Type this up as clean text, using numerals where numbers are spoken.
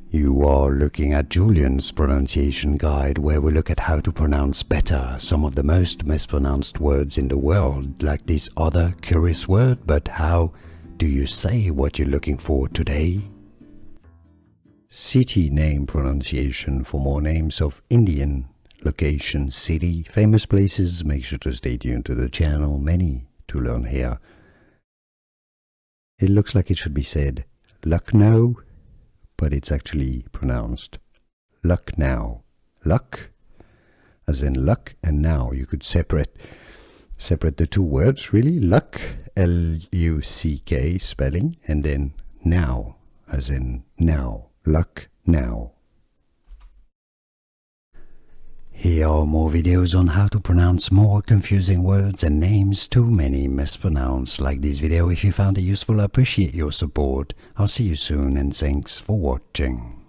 You are looking at Julian's pronunciation guide, where we look at how to pronounce better some of the most mispronounced words in the world, like this other curious word. But how do you say what you're looking for today? City name pronunciation. For more names of Indian location, city, famous places, make sure to stay tuned to the channel. Many to learn here. It looks like it should be said Lucknow, but it's actually pronounced Lucknow. Luck, as in luck, and now. You could separate the two words, really. Luck, L-U-C-K spelling, and then now, as in now. Luck now. Here are more videos on how to pronounce more confusing words and names too many mispronounced. Like this video if you found it useful. I appreciate your support. I'll see you soon, and thanks for watching.